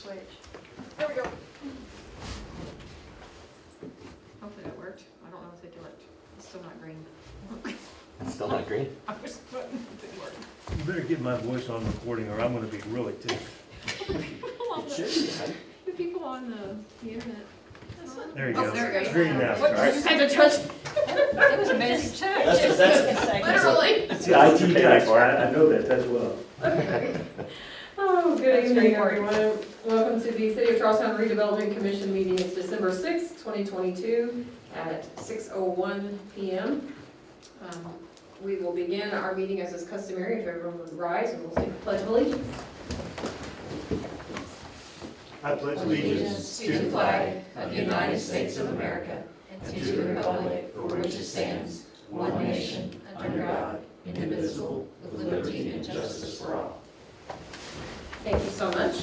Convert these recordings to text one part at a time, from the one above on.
switch. There we go. Hopefully that worked. I don't know if it worked. It's still not green. It's still not green. I was putting it didn't work. You better get my voice on recording or I'm gonna be really ticked. The people on the internet. There you Oh, go. there it goes. Green now, What, all you just had to touch? It was a basic check. Literally. It's the IT guy, I know that, that's well. Oh, good That's evening, great work. everyone. Welcome to the City of Charlestown Redevelopment Commission meeting. It's December 6th, 2022 at 6:01 p.m. We will begin our meeting as is customary, if everyone would rise, and we'll say the Pledge of Allegiance. I pledge allegiance to the flag of the United States of America and to the republic for which it stands, one nation, under God, indivisible, with liberty and justice for all. Thank you so much.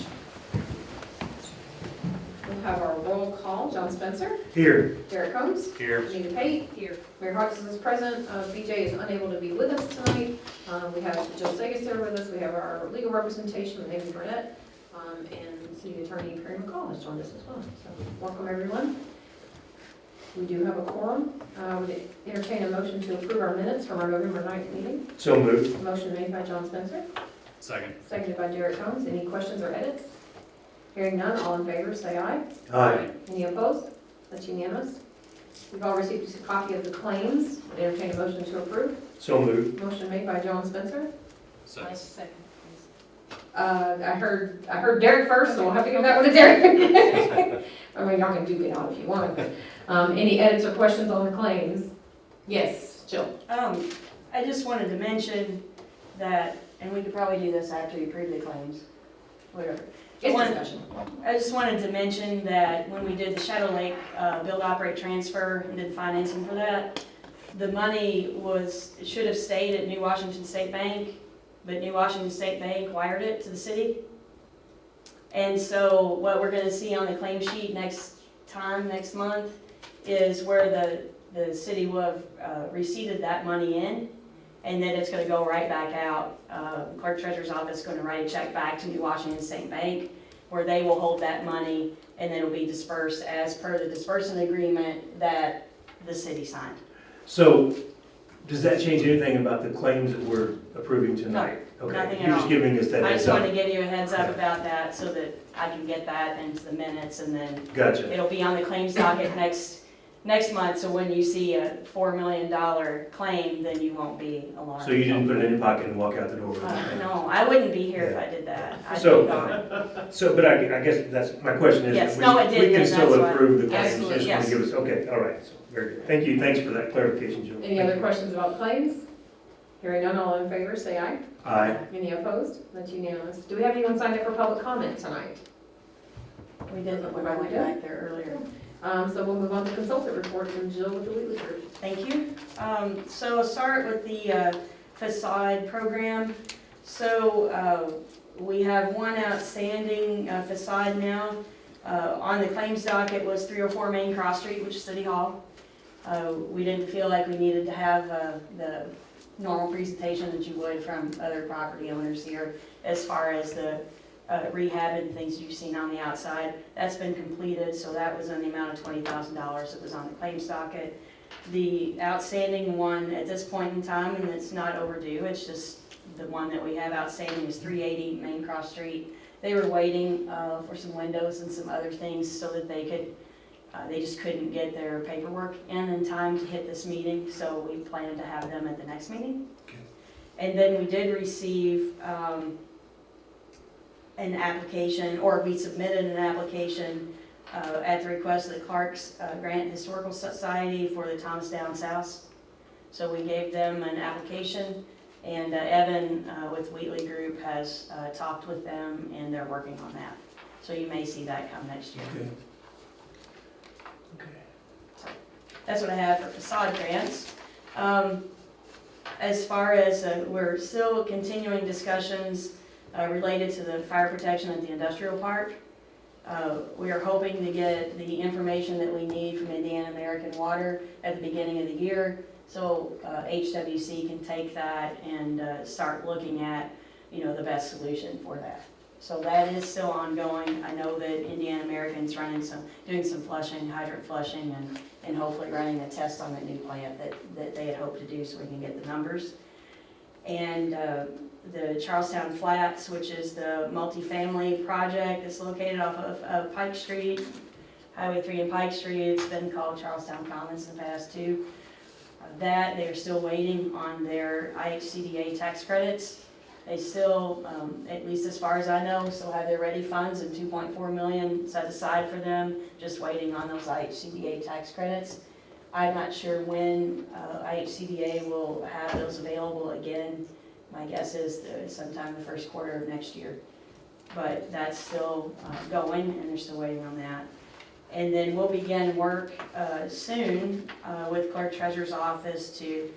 We'll have our roll call. John Spencer, Here. Derek Combs, Here. Anita Pate, Here. Mayor Hodges is present. BJ is unable to be with us tonight. We have Jill Sagas there with us. We have our legal representation, Amy Burnett, and City Attorney Perry McCall has joined us as well. So welcome, everyone. We do have a quorum. Would entertain a motion to approve our minutes from our November 9th meeting. So moved. Motion made by John Spencer, Second. seconded by Derek Combs. Any questions or edits? Hearing none, all in favor, say aye. Aye. Any opposed? That's unanimous. We've all received a copy of the claims. Would entertain a motion to approve. So moved. Motion made by John Spencer. Second. I heard Derek first, so we'll have to give that one to Derek. I mean, y'all can duke it out if you want, but, any edits or questions on the claims? Yes, Jill. I just wanted to mention that, and we could probably do this after you approve the claims, whatever. It's One- discussion. I just wanted to mention that when we did the Shadow Lake build, operate, transfer, and did financing for that, the money it should have stayed at New Washington State Bank, but New Washington State Bank wired it to the city. And so what we're gonna see on the claim sheet next month, is where the city will have receipted that money in, and then it's gonna go right back out. Clerk Treasurer's Office is gonna write a check back to New Washington State Bank, where they will hold that money, and then it'll be dispersed as per the disbursement agreement that the city signed. So, does that change anything about the claims that we're approving tonight? nothing Okay, at you're just all. giving us that I heads just wanted up. to give you a heads up about that, so that I can get that into the minutes, and then Gotcha. it'll be on the claims docket next month, so when you see a $4 million claim, then you won't be alarmed. So you didn't put it in your pocket and walk out the door with it? No, I wouldn't be here if I did that. I'd So- be gone. So, but I guess that's, my question is. Yes, we- no, it did, We can and still that's why- approve the claims, you Absolutely, just want to yes. give us, okay, all right, so, very good. Thank you, thanks for that clarification, Jill. Any other questions about claims? Hearing none, all in favor, say aye. Aye. Any opposed? That's unanimous. Do we have anyone signed up for public comment tonight? We did, but I went back there earlier. So we'll move on to consultant reports, and Jill with the Wheatley Group. Thank you. So I'll start with the facade program. So we have one outstanding facade now. On the claims docket was 304 Main Cross Street, which is City Hall. We didn't feel like we needed to have the normal presentation that you would from other property owners here as far as the rehab and things you've seen on the outside. That's been completed, so that was in the amount of $20,000 that was on the claims docket. The outstanding one at this point in time, and it's not overdue, it's just the one that we have outstanding, is 380 Main Cross Street. They were waiting for some windows and some other things so that they could, they just couldn't get their paperwork in time to hit this meeting, so we plan to have them at the next meeting. Okay. And then we did receive an application, or we submitted an application at the request of the Clark's Grant Historical Society for the Thomas Downs House. So we gave them an application, and Evan with Wheatley Group has talked with them, and they're working on that. So you may see that come next year. Okay. Okay. That's what I have for facade grants. As far as, we're still continuing discussions related to the fire protection at the industrial park. We are hoping to get the information that we need from Indiana American Water at the beginning of the year, so HWC can take that and start looking at, the best solution for that. So that is still ongoing. I know that Indiana American's doing some flushing, hydrant flushing, and hopefully running a test on that new plant that they had hoped to do so we can get the numbers. And the Charlestown Flats, which is the multifamily project that's located off of Pike Street, Highway 3 and Pike Street. It's been called Charlestown Commons in the past too. That they're still waiting on their IHCDA tax credits. They still, at least as far as I know, still have their ready funds and 2.4 million set aside for them, just waiting on those IHCDA tax credits. I'm not sure when IHCDA will have those available again. My guess is sometime the first quarter of next year. But that's still going, and they're still waiting on that. And then we'll begin work soon with Clerk Treasurer's Office to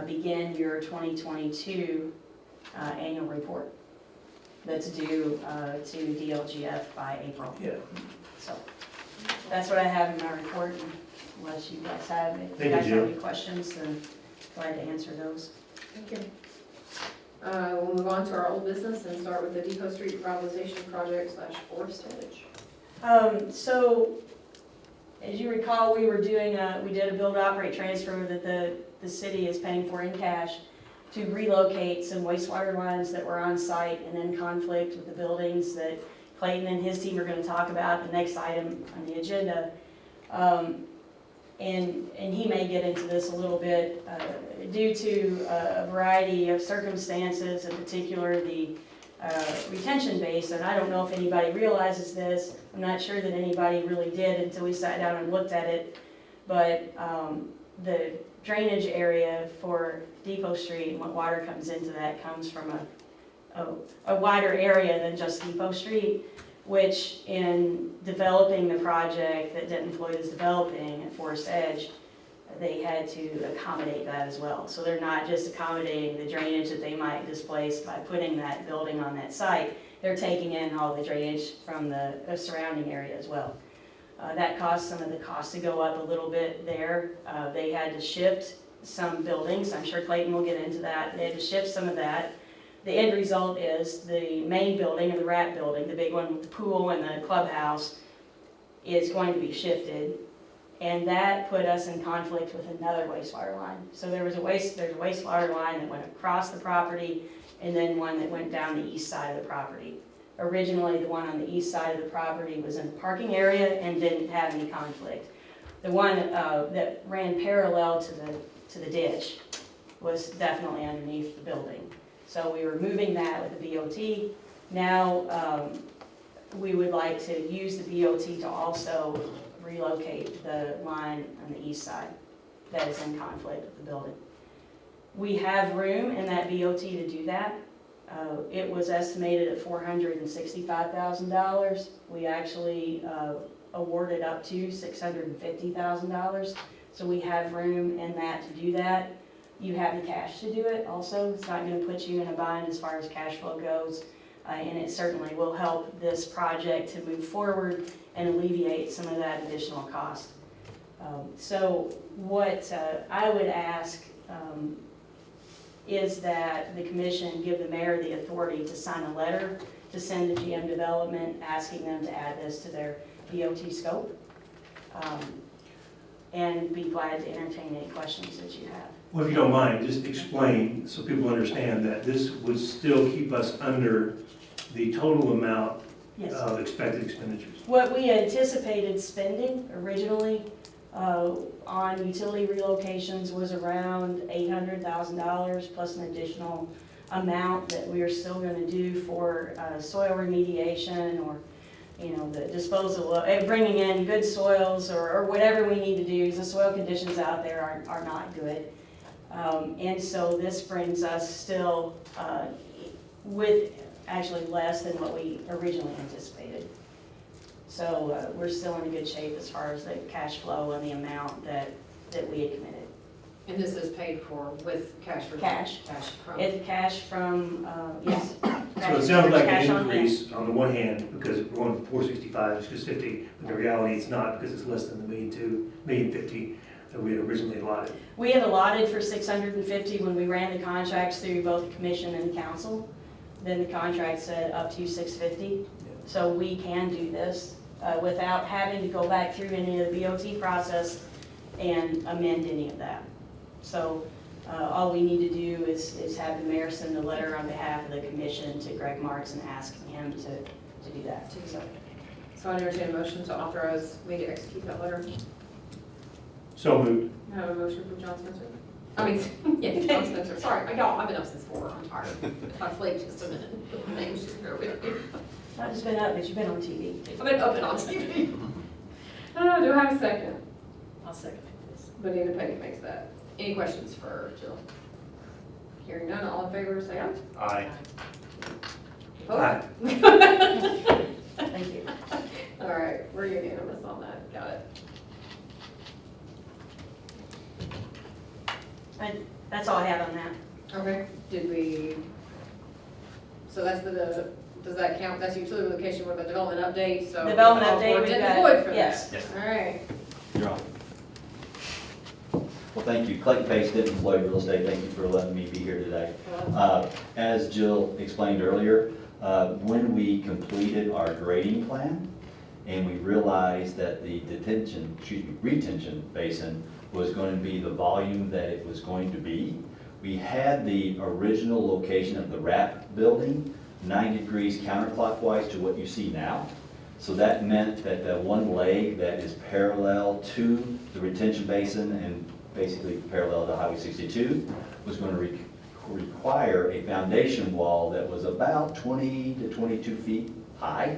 begin your 2022 annual report that's due to DLGF by April. Yeah. So that's what I have in my report, unless you guys have, if you Thank you, guys Jill. have any questions, then glad to answer those. Thank you. We'll move on to our old business and start with the Depot Street revitalization project / Forest Edge. So, as you recall, we did a build operate transfer that the city is paying for in cash to relocate some wastewater lines that were on site and in conflict with the buildings that Clayton and his team are going to talk about, the next item on the agenda. And he may get into this a little bit, due to a variety of circumstances, in particular the retention basin. I don't know if anybody realizes this. I'm not sure that anybody really did until we sat down and looked at it. But the drainage area for Depot Street and what water comes into that comes from a wider area than just Depot Street, which in developing the project that Denton Floyd is developing at Forest Edge, they had to accommodate that as well. So they're not just accommodating the drainage that they might displace by putting that building on that site, they're taking in all the drainage from the surrounding area as well. That caused some of the costs to go up a little bit there. They had to shift some buildings. I'm sure Clayton will get into that. They had to shift some of that. The end result is the main building, or the rat building, the big one with the pool and the clubhouse, is going to be shifted. And that put us in conflict with another wastewater line. So there's a wastewater line that went across the property, and then one that went down the east side of the property. Originally, the one on the east side of the property was in the parking area and didn't have any conflict. The one that ran parallel to the ditch was definitely underneath the building. So we were moving that with the BOT. Now we would like to use the BOT to also relocate the line on the east side that is in conflict with the building. We have room in that BOT to do that. It was estimated at $465,000. We actually awarded up to $650,000. So we have room in that to do that. You have the cash to do it also. It's not going to put you in a bind as far as cash flow goes. And it certainly will help this project to move forward and alleviate some of that additional cost. So what I would ask is that the commission give the mayor the authority to sign a letter to send to GM Development asking them to add this to their BOT scope. And be glad to entertain any questions that you have. Well, if you don't mind, just explain so people understand that this would still keep us under the total amount Yes. of expected expenditures. What we anticipated spending originally on utility relocations was around $800,000 plus an additional amount that we are still going to do for soil remediation, or the disposal of bringing in good soils, or whatever we need to do, because the soil conditions out there are not good. And so this brings us still with actually less than what we originally anticipated. So we're still in good shape as far as the cash flow and the amount that we had committed. And this is paid for with cash for Cash. Cash from. It's cash from, yes. So it sounds like Cash an on hand. increase on the one hand, because we're going from 465 to 650, but the reality it's not, because it's less than the $1,050,000 that we had originally allotted. We had allotted for $650 when we ran the contracts through both the commission and the council. then the contract said up to 650. So we can do this without having to go back through any of the BOT process and amend any of that. So all we need to do is have the mayor send a letter on behalf of the commission to Greg Marks and ask him to do that. So I entertain a motion to authorize me to execute that letter. So moved. I have a motion from John Spencer. I mean, yeah, John Spencer, sorry, y'all, I've been up since 4, I'm tired. If I flaked just a minute, names just bear with me. Not just been up, but you've been on TV. I've been up and on TV. Do I have a second? I'll second this. Benita Petty makes that. Any questions for Jill? Hearing none, all in favor, say aye. Aye. Opposed? Thank you. All right, we're unanimous on that, got it. And that's all I have on that. Okay, did we, so that's does that count, that's utility location, what about development update, so. Development all update, four we've did got- void for that. yes. Yes. All right, You're on. Well, thank you. Clayton Pace, Denton Floyd Real Estate, thank you for letting me be here today. As Jill explained earlier, when we completed our grading plan and we realized that the retention basin was going to be the volume that it was going to be, we had the original location of the wrap building 90 degrees counterclockwise to what you see now. So that meant that the one leg that is parallel to the retention basin and basically parallel to Highway 62 was going to require a foundation wall that was about 20 to 22 feet high,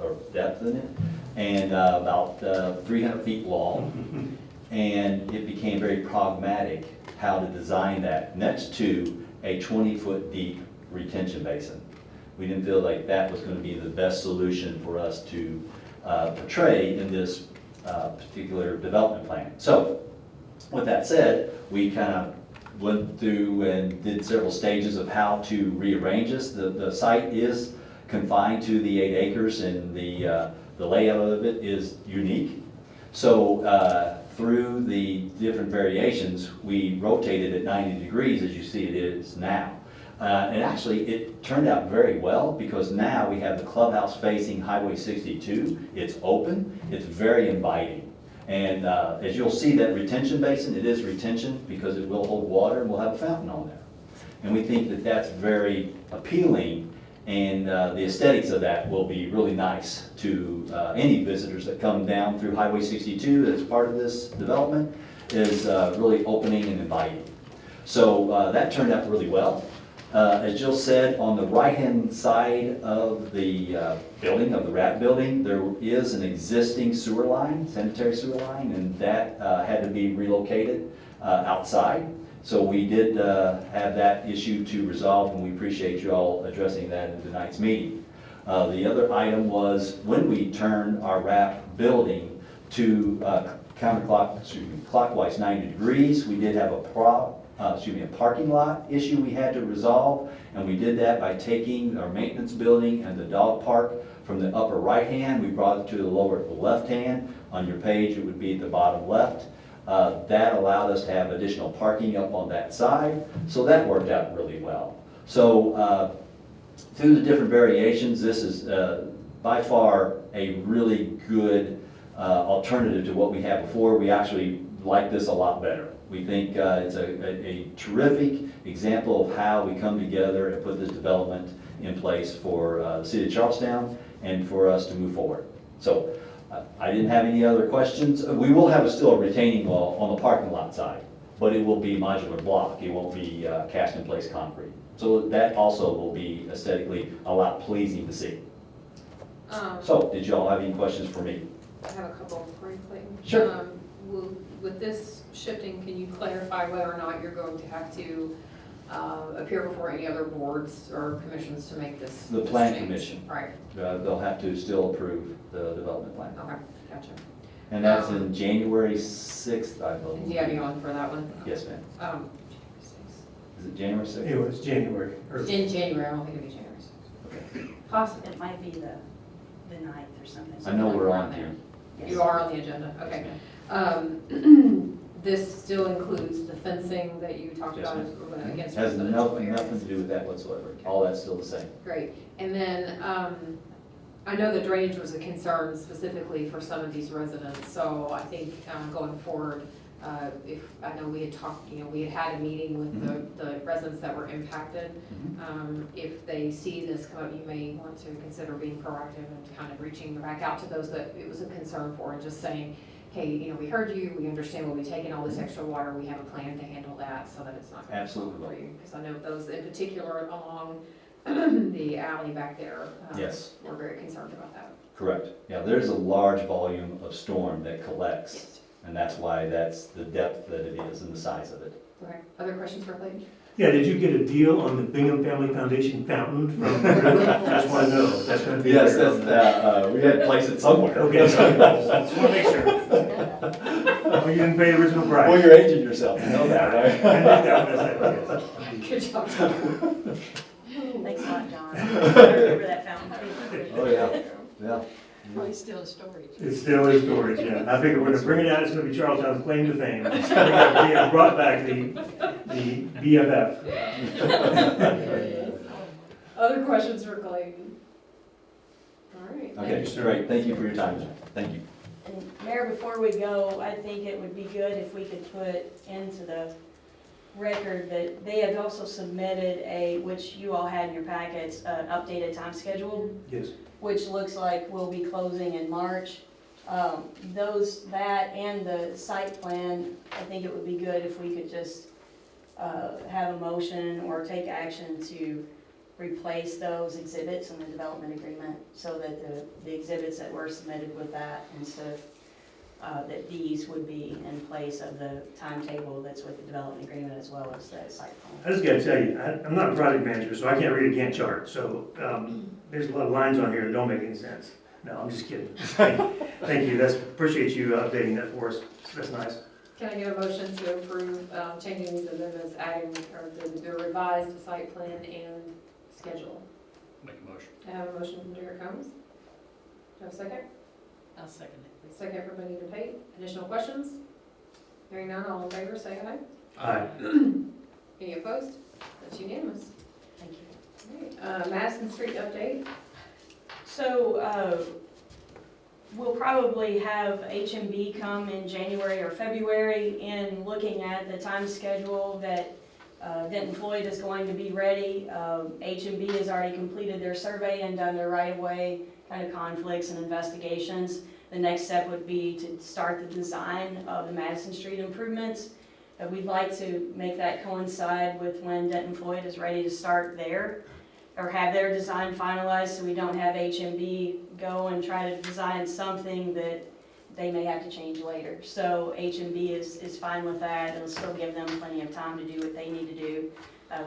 or depth in it, and about 300 feet long. And it became very pragmatic how to design that next to a 20-foot deep retention basin. We didn't feel like that was going to be the best solution for us to portray in this particular development plan. So, with that said, we kind of went through and did several stages of how to rearrange this. The site is confined to the 8 acres, and the layout of it is unique. So through the different variations, we rotated it 90 degrees as you see it is now. And actually, it turned out very well because now we have the clubhouse facing Highway 62. It's open, it's very inviting. And as you'll see, that retention basin, it is retention because it will hold water and we'll have a fountain on there. And we think that that's very appealing, and the aesthetics of that will be really nice to any visitors that come down through Highway 62 as part of this development. Is really opening and inviting. So that turned out really well. As Jill said, on the right-hand side of the building, of the wrap building, there is an existing sewer line, sanitary sewer line, and that had to be relocated outside. So we did have that issue to resolve, and we appreciate you all addressing that in tonight's meeting. The other item was when we turned our wrap building to clockwise 90 degrees, we did have a parking lot issue we had to resolve, and we did that by taking our maintenance building and the dog park from the upper right hand, we brought it to the lower left hand. On your page, it would be at the bottom left. That allowed us to have additional parking up on that side, so that worked out really well. So through the different variations, this is by far a really good alternative to what we had before. We actually like this a lot better. We think it's a terrific example of how we come together and put this development in place for the city of Charlestown and for us to move forward. So I didn't have any other questions. We will have still a retaining wall on the parking lot side, but it will be modular block. It won't be cast in place concrete. So that also will be aesthetically a lot pleasing to see. So did you all have any questions for me? I have a couple for you, Clayton. Sure. With this shifting, can you clarify whether or not you're going to have to appear before any other boards or commissions to make this? The this plan change? commission. Right, They'll have to still approve the development plan. okay, gotcha. And that's in January 6th, I And believe. do you have you on for that one? Yes, ma'am. Is it January 6th? It was January. In January, I don't think it'd be January 6th. Okay. Possibly, it might be the 9th or something. I know we're on Something here. like Yes. You are on the agenda, okay. Yes, ma'am. this still includes the fencing that you talked Yes, about ma'am. against Has residential nothing to areas. do with that whatsoever. All that's still the same. Great, and then, I know the drainage was a concern specifically for some of these residents, so I think, going forward, if, I know we had talked, we had a meeting with the residents that were impacted. If they see this come up, you may want to consider being proactive and kind of reaching back out to those that it was a concern for, and just saying, hey, we heard you, we understand we'll be taking all this extra water, we have a plan to handle that so that it's not going to Absolutely. for you. Because I know those in particular along the alley back there, Yes. we're very concerned about that. Correct. Yeah, there's a large volume of storm that collects, Yes. and that's why that's the depth that it is and the size of it. Okay, other questions for Clayton? Yeah, did you get a deal on the Bingham Family Foundation fountain from the river? I just want to know if that's going to be. Yes, there. that's, we had to place it somewhere. Okay, just want to make sure. Oh, you didn't pay the original price. Well, you're aging yourself, you know that, I right? knew that was it, yes. Good job, Tom. Thanks a lot, John. I remember that fountain too. Oh, yeah, yeah. Probably still in storage. It's still in storage, yeah. I figure we're gonna bring it out, it's gonna be Charlestown's claim to fame. We have brought back the BFF. Other questions for Clayton? All right. Okay, great. Thank you for your time. Thank you. And Mayor, before we go, I think it would be good if we could put into the record that they have also submitted which you all had in your packets, an updated time schedule, Yes. which looks like we'll be closing in March. That and the site plan, I think it would be good if we could just have a motion or take action to replace those exhibits in the development agreement so that the exhibits that were submitted with that instead of that these would be in place of the timetable that's with the development agreement as well as the site plan. I just gotta tell you, I'm not a project manager, so I can't read a Gantt chart, so, there's a lot of lines on here that don't make any sense. No, I'm just kidding. Thank you, appreciate you updating that for us, that's nice. Can I get a motion to approve changing these amendments, adding, or the revised site plan and schedule? Make a motion. I have a motion from Derek Combs. Do I have a second? I'll second it. Second from Benita Pate. Additional questions? Hearing none, all in favor, say aye. Aye. Any opposed? That's unanimous. Thank you. All right, Madison Street update. So, we'll probably have HMB come in January or February in looking at the time schedule that Denton Floyd is going to be ready. HMB has already completed their survey and done their right-of-way kind of conflicts and investigations. The next step would be to start the design of the Madison Street improvements. We'd like to make that coincide with when Denton Floyd is ready to start there, or have their design finalized, so we don't have HMB go and try to design something that they may have to change later. So HMB is fine with that. It'll still give them plenty of time to do what they need to do.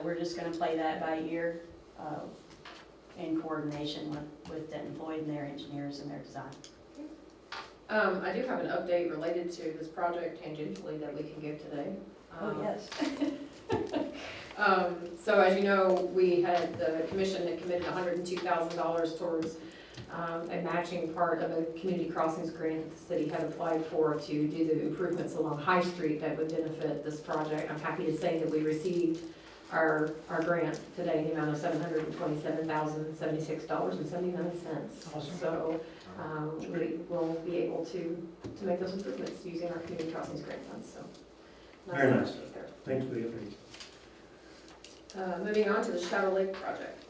We're just gonna play that by ear in coordination with Denton Floyd and their engineers and their design. I do have an update related to this project tangentially that we can give today. Yes. So as you know, the commission had committed $102,000 towards a matching part of a community crossings grant that the city had applied for to do the improvements along High Street that would benefit this project. I'm happy to say that we received our grant today in the amount of $727,076.79. Awesome. So we will be able to make those improvements using our community crossings grant funds, so. Very nice. update there. Thanks for the update. Moving on to the Shadow Lake project.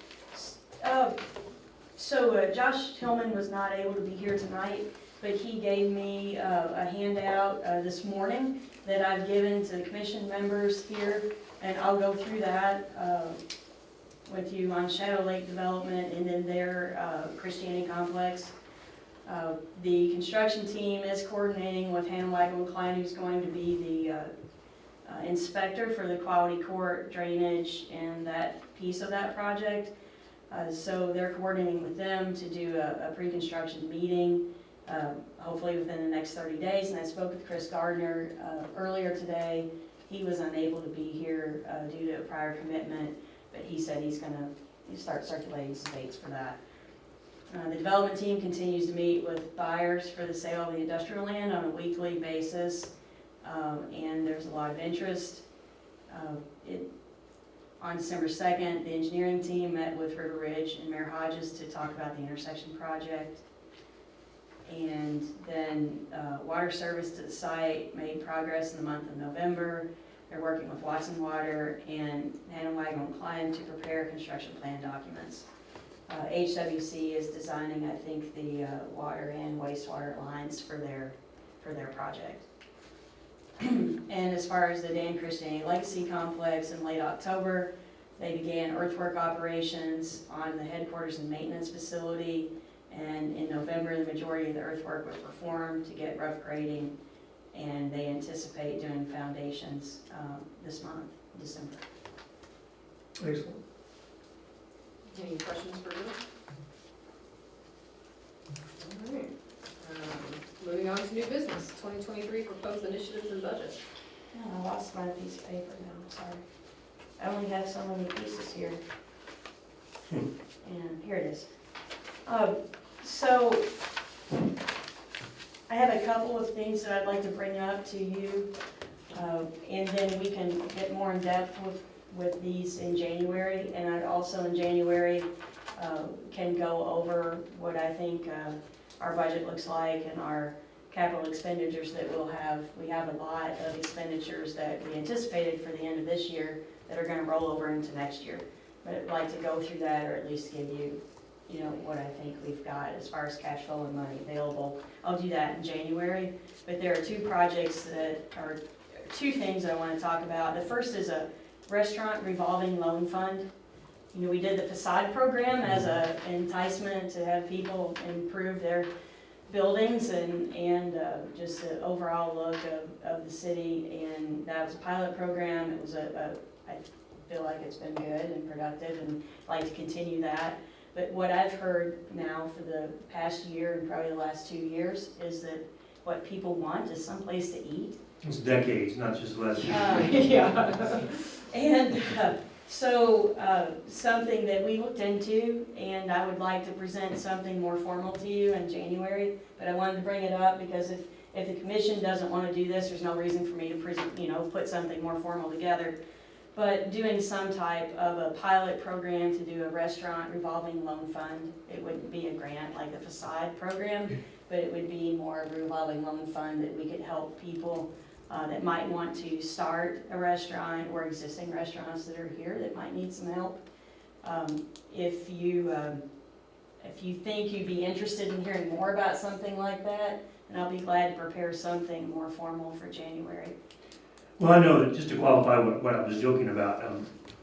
So Josh Tillman was not able to be here tonight, but he gave me a handout this morning that I've given to the commission members here, and I'll go through that with you on Shadow Lake Development and then their Christianity Complex. The construction team is coordinating with Hannah Waggle Klein, who's going to be the inspector for the quality court drainage and that piece of that project. So they're coordinating with them to do a pre-construction meeting, hopefully within the next 30 days. And I spoke with Chris Gardner earlier today. He was unable to be here due to a prior commitment, but he said he's going to start circulating some dates for that. The development team continues to meet with buyers for the sale of the industrial land on a weekly basis. and there's a lot of interest. On December 2nd, the engineering team met with River Ridge and Mayor Hodges to talk about the intersection project. And then water service to the site made progress in the month of November. They're working with Watson Water and Hanawag on Climb to prepare construction plan documents. HWC is designing, I think, the water and wastewater lines for their project. And as far as the Dan Christianity Legacy Complex, in late October, they began earthwork operations on the headquarters and maintenance facility. And in November, the majority of the earthwork was performed to get rough grading, and they anticipate doing foundations this month, December. Excellent. Any questions for Bill? All right. Moving on to new business, 2023 proposed initiatives and budget. Oh, I lost my piece of paper now, sorry. I only have so many pieces here. And here it is. So, I have a couple of things that I'd like to bring up to you, and then we can get more in depth with these in January. And I'd also in January can go over what I think our budget looks like and our capital expenditures that we'll have. We have a lot of expenditures that we anticipated for the end of this year that are gonna roll over into next year. But I'd like to go through that, or at least give you, what I think we've got as far as cash flow and money available. I'll do that in January, but there are two projects two things I wanna talk about. The first is a restaurant revolving loan fund. We did the facade program as a enticement to have people improve their buildings and just the overall look of the city, and that was a pilot program. It was I feel like it's been good and productive, and I'd like to continue that. But what I've heard now for the past year and probably the last 2 years is that what people want is someplace to eat. It's decades, not just the last year. Yeah. And so something that we looked into, and I would like to present something more formal to you in January, but I wanted to bring it up because if the commission doesn't want to do this, there's no reason for me to put something more formal together. But doing some type of a pilot program to do a restaurant revolving loan fund. It wouldn't be a grant like the facade program, but it would be more of a revolving loan fund that we could help people that might want to start a restaurant, or existing restaurants that are here that might need some help. If you think you'd be interested in hearing more about something like that, and I'll be glad to prepare something more formal for January. Well, I know that, just to qualify what I was joking about,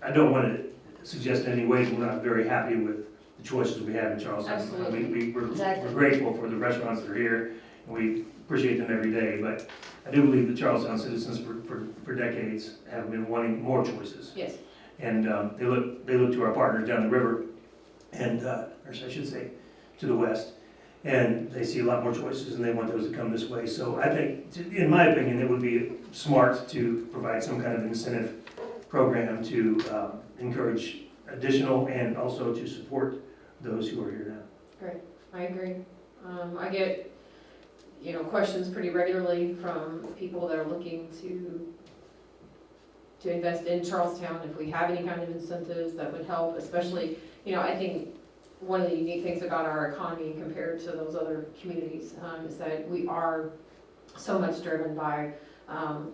I don't want to suggest in any way that we're not very happy with the choices we have in Charlestown. Absolutely. We're grateful for the restaurants that are here, and we appreciate them every day, but I do believe the Charlestown citizens for decades have been wanting more choices. Yes. And they look to our partners down the river, and or I should say, to the west, and they see a lot more choices, and they want those to come this way. So I think, in my opinion, it would be smart to provide some kind of incentive program to encourage additional, and also to support those who are here now. Great, I agree. I get, questions pretty regularly from people that are looking to invest in Charlestown. If we have any kind of incentives that would help, especially, I think one of the unique things about our economy compared to those other communities is that we are so much driven by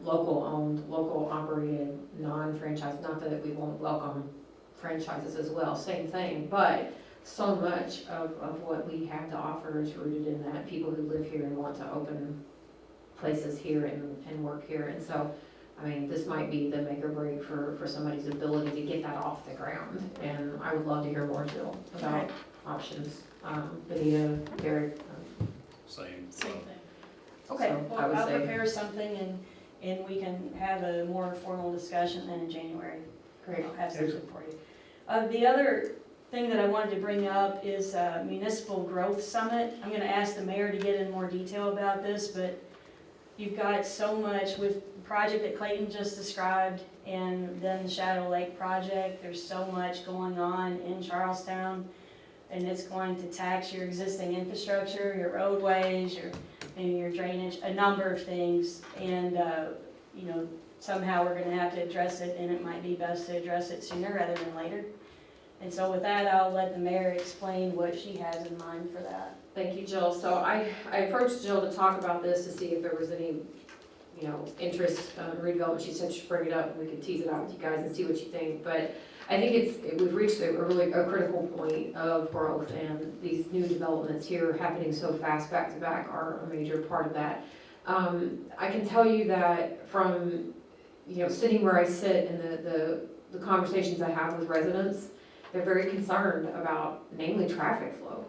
local owned, local operated, non-franchise. Not that we won't welcome franchises as well, same thing, but so much of what we have to offer is rooted in that people who live here and want to open places here and work here. And so, this might be the make or break for somebody's ability to get that off the ground. And I would love to hear more, Jill, about options. Benita, Derek. Same. Same thing. Okay, So, I well, would I'll say- prepare something and we can have a more formal discussion then in January. Great. I'll have something for you. The other thing that I wanted to bring up is Municipal Growth Summit. I'm gonna ask the mayor to get in more detail about this, but you've got so much with the project that Clayton just described, and then the Shadow Lake project. There's so much going on in Charlestown, and it's going to tax your existing infrastructure, your roadways, your maybe your drainage, a number of things, and, you know, somehow we're gonna have to address it, and it might be best to address it sooner rather than later. And so with that, I'll let the mayor explain what she has in mind for that. Thank you, Jill. So I approached Jill to talk about this to see if there was any, you know, interest in redevelopment. She said she'd bring it up and we could tease it out with you guys and see what you think. But I think we've reached a really critical point of growth, and these new developments here happening so fast back to back are a major part of that. I can tell you that from, you know, sitting where I sit and the conversations I have with residents, they're very concerned about, namely, traffic flow.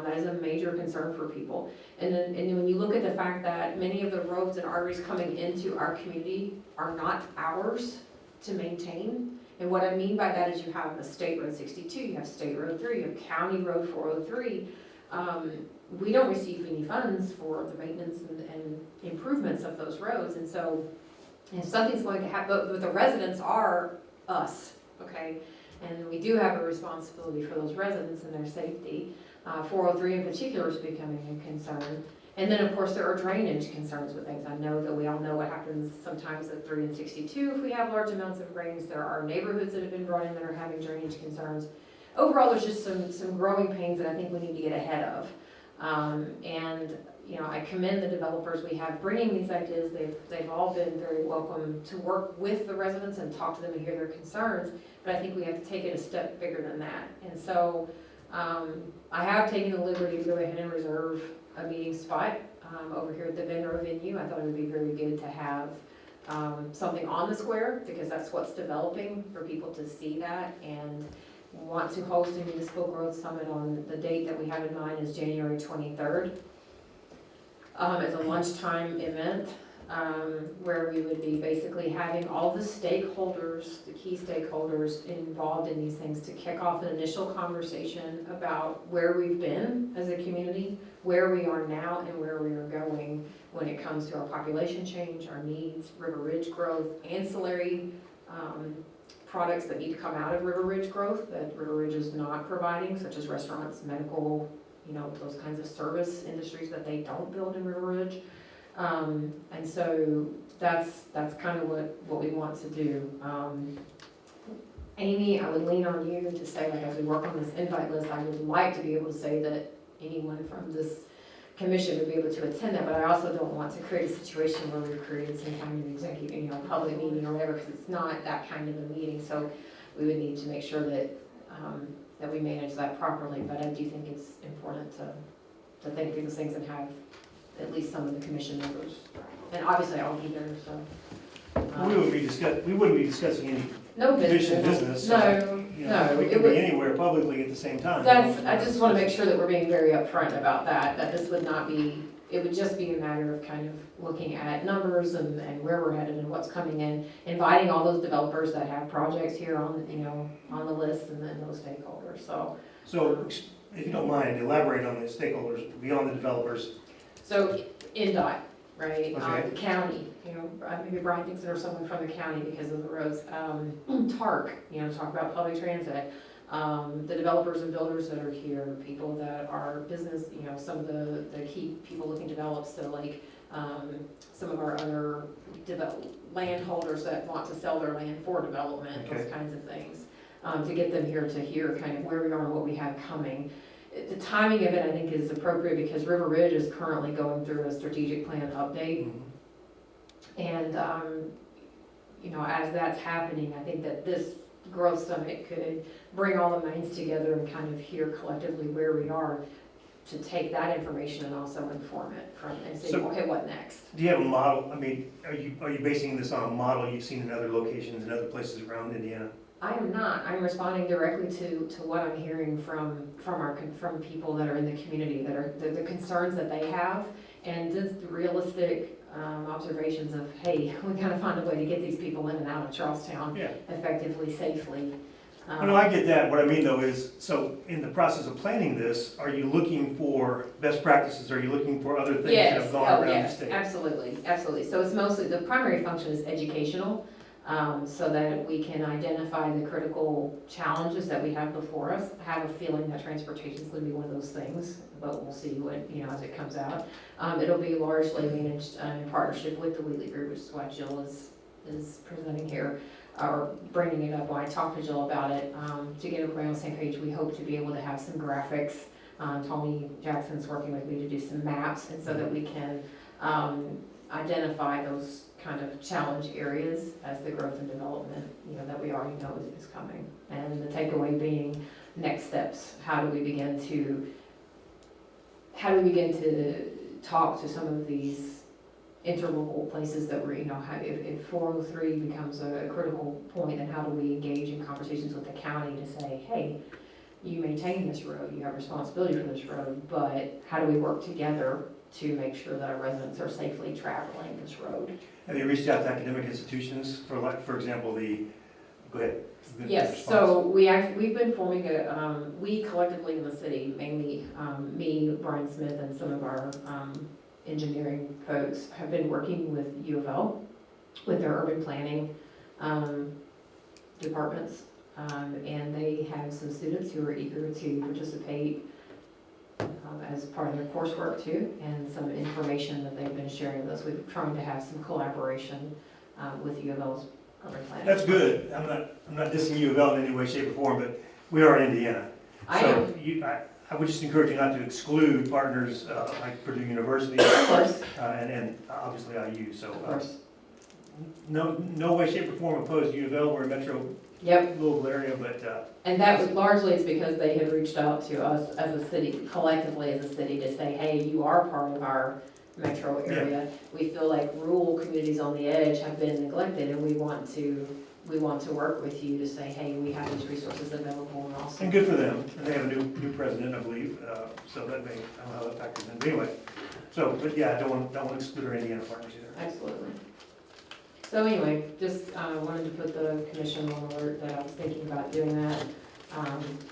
That is a major concern for people. And when you look at the fact that many of the roads and arteries coming into our community are not ours to maintain. And what I mean by that is you have the State Road 62, you have State Road 3, you have County Road 403. We don't receive any funds for the maintenance and improvements of those roads. And so if something's going to happen, but the residents are us, okay? And we do have a responsibility for those residents and their safety. 403 in particular is becoming a concern. And then, of course, there are drainage concerns with things. I know that we all know what happens sometimes at 3 and 62 if we have large amounts of rains. There are neighborhoods that have been brought in that are having drainage concerns. Overall, there's just some growing pains that I think we need to get ahead of. And, you know, I commend the developers we have bringing these ideas. They've all been very welcome to work with the residents and talk to them and hear their concerns. But I think we have to take it a step bigger than that. And so I have taken the liberty to go ahead and reserve a meeting spot over here at the Venro venue. I thought it would be very good to have something on the square, because that's what's developing, for people to see that, and want to host a municipal growth summit on the date that we have in mind is January 23rd. It's a lunchtime event where we would be basically having all the stakeholders, the key stakeholders involved in these things, to kick off an initial conversation about where we've been as a community, where we are now, and where we are going when it comes to our population change, our needs, River Ridge growth, ancillary products that need to come out of River Ridge growth that River Ridge is not providing, such as restaurants, medical, you know, those kinds of service industries that they don't build in River Ridge. And so that's kind of what we want to do. Amy, I would lean on you to say, like, as we work on this invite list, I would like to be able to say that anyone from this commission would be able to attend that, but I also don't want to create a situation where we've created some kind of executive, you know, public meeting or whatever, because it's not that kind of a meeting. So we would need to make sure that that we manage that properly. But I do think it's important to think through those things and have at least some of the commission members. And obviously I'll be there, so. We wouldn't be discussing any No commission business. business. No, You know, we it could would- be anywhere publicly at the same time. I just want to make sure that we're being very upfront about that this would not be, it would just be a matter of kind of looking at numbers and where we're headed and what's coming in, inviting all those developers that have projects here on, you know, on the list, and then those stakeholders, so. So, if you don't mind, elaborate on the stakeholders beyond the developers. So, NDOT, right, Okay. the county, you know, maybe Brian thinks there's someone from the county because of the roads. TARC, you know, talk about public transit. The developers and builders that are here, people that are business, you know, some of the key people looking to develop, so like some of our other landholders that want to sell their land for development, Okay. those kinds of things, to get them here to hear kind of where we are and what we have coming. The timing of it, I think, is appropriate because River Ridge is currently going through a strategic plan update. And, you know, as that's happening, I think that this growth summit could bring all the minds together and kind of hear collectively where we are, to take that information and also inform it from, and say, So- okay, what next? Do you have a model? I mean, are you basing this on a model you've seen in other locations and other places around Indiana? I am not. I'm responding directly to what I'm hearing from people that are in the community, that are the concerns that they have, and just realistic observations of, hey, we gotta find a way to get these people in and out of Charlestown Yeah. effectively, safely. No, I get that. What I mean though is, so in the process of planning this, are you looking for best practices? Are you looking for other things that have Yes, gone oh, around the yes, state? absolutely, absolutely. So it's mostly, the primary function is educational. so that we can identify the critical challenges that we have before us. I have a feeling that transportation is going to be one of those things, but we'll see what, as it comes out. It'll be largely managed in partnership with the Wheatley Group, which is why Jill is presenting here, or bringing it up. When I talked to Jill about it, to get everybody on the same page, we hope to be able to have some graphics. Tony Jackson's working with me to do some maps, and so that we can identify those kind of challenge areas as the growth and development, that we already know is coming. And the takeaway being next steps. How do we begin to talk to some of these interlocal places that we're, if 403 becomes a critical point, then how do we engage in conversations with the county to say, hey, you maintain this road, you have responsibility for this road, but how do we work together to make sure that our residents are safely traveling this road? Have you reached out to academic institutions for example, go ahead. Yes, so we've been forming we collectively in the city, mainly me, Brian Smith, and some of our engineering folks have been working with U of L, with their urban planning departments, and they have some students who are eager to participate as part of their coursework too, and some information that they've been sharing with us. We're trying to have some collaboration with U of L's urban planning. That's good. I'm not dissing U of L in any way, shape, or form, but we are in Indiana. I So am. I would just encourage you not to exclude partners like Purdue University Of course, and obviously IU. So of course. no way, shape, or form opposed to U of L. We're a metro Yep. Louisville area, but And that was largely is because they had reached out to us as a city, collectively as a city, to say, hey, you are part of our metro area. We feel like rural communities on the edge have been neglected, and we want to work with you to say, hey, we have these resources available, and also. and good for them. And they have a new president, I believe, so that may, I don't know how that factors in. But anyway, but yeah, I don't want to exclude our Indiana partners either. Absolutely. So anyway, just wanted to put the commission on alert that I was thinking about doing that,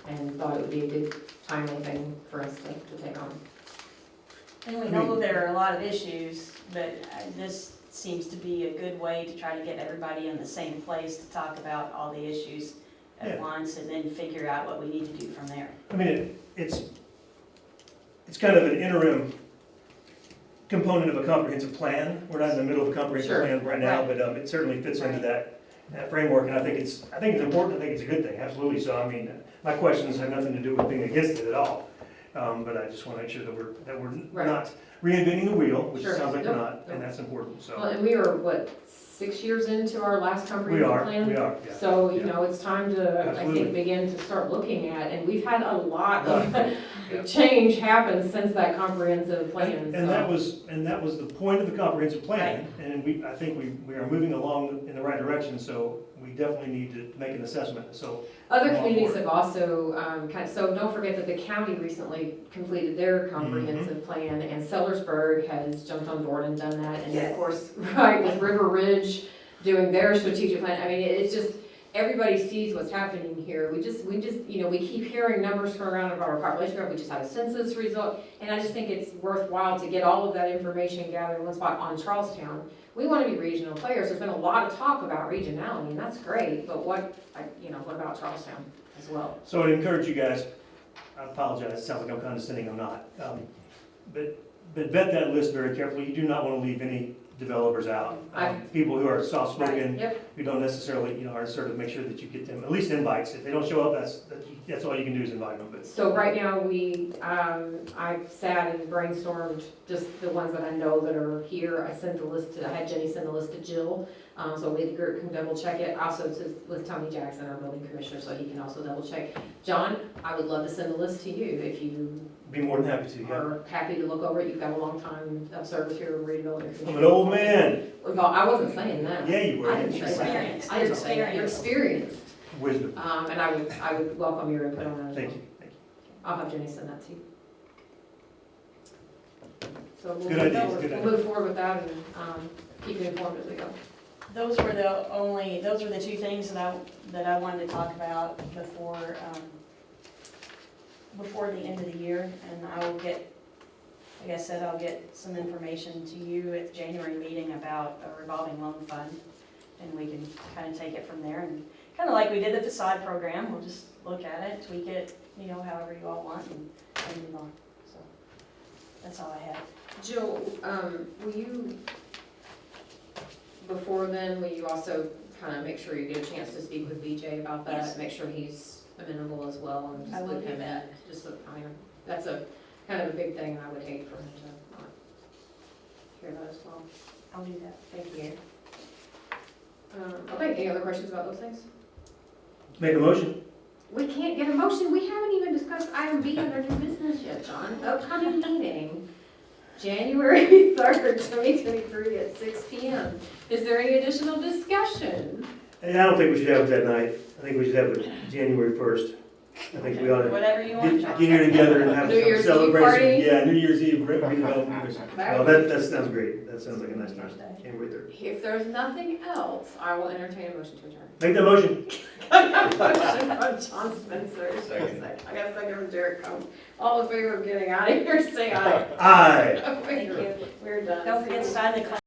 and thought it would be a good timely thing for us to take on. And we know there are a lot of issues, but this seems to be a good way to try to get everybody in the same place to talk about all the issues at once, and then figure out what we need to do from there. I mean, it's kind of an interim component of a comprehensive plan. We're not in the middle of a comprehensive plan right now, but it certainly fits into that framework, and I think it's important. I think it's a good thing, absolutely. So I mean, my questions have nothing to do with being against it at all, but I just want to make sure that we're not reinventing the wheel, which it sounds like we're not, and that's important. So. Well, and we are 6 years into our last comprehensive plan? We are. Yeah. So, it's time to, Absolutely. I think, begin to start looking at, and we've had a lot of change happen since that comprehensive plan. And that was the point of the comprehensive plan, and I think we are moving along in the right direction, so we definitely need to make an assessment, so. Other communities have also, so don't forget that the county recently completed their comprehensive plan, and Sellersburg has jumped on board and done that, and of course, with River Ridge doing their strategic plan. I mean, it's just, everybody sees what's happening here. We just, we keep hearing numbers thrown around about our population growth. We just had a census result, and I just think it's worthwhile to get all of that information gathered in one spot on Charlestown. We want to be regional players. There's been a lot of talk about regionality, and that's great, but what about Charlestown as well? So I'd encourage you guys, I apologize, it sounds like I'm condescending, I'm not. But vet that list very carefully. You do not want to leave any developers out. People who are soft-spoken, who don't necessarily, are assertive, make sure that you get them at least invites. If they don't show up, that's all you can do is invite them. But so right now, I sat and brainstormed just the ones that I know that are here. I had Jenny send the list to Jill, so we, the group, can double check it. Also with Tony Jackson, our building commissioner, so he can also double check. John, I would love to send the list to you if you be more than happy to. are happy to look over it. You've got a long time of service here at Redevelopment. I'm an old man. Well, I wasn't saying that. Yeah, you were. I didn't say that. I didn't say that. You're experienced. Wisdom. And I would welcome your input on that as well. Thank you. I'll have Jenny send that to you. So Good we'll move forward with that and keep you informed as we go. Those were the two things that I wanted to talk about before the end of the year, and I will get, like I said, I'll get some information to you at the January meeting about a revolving loan fund. and we can kind of take it from there, and kind of like we did the facade program, we'll just look at it, tweak it, you know, however you all want, and move on, so, that's all I have. Jill, will you, before then, will you also kind of make sure you get a chance to speak with BJ about that? Yes. Make sure he's amenable as well and I just will loop do him in. that. Just so, I mean, that's a kind of a big thing, and I would hate for him to not hear that as well. I'll do that, thank you. Okay, any other questions about those things? Make a motion. We can't get a motion, we haven't even discussed item B under new business yet, John. Upcoming meeting, January 3rd, 2023 at 6 PM. Is there any additional discussion? And I don't think we should have it that night. I think we should have it January 1st. I think we ought to Whatever you want, get John. here together and have New Year's some Eve celebration. party? Yeah, New Year's Eve, redevelopment. That Well, would that sounds gret. That sounds like a nice time. January 3rd. If there's nothing else, I will entertain a motion to adjourn. Make that motion. Motion from John Spencer, second. I got a second from Derek Combs. All in favor of getting out of here, say aye. Aye. Thank you. We're done. Don't forget to sign the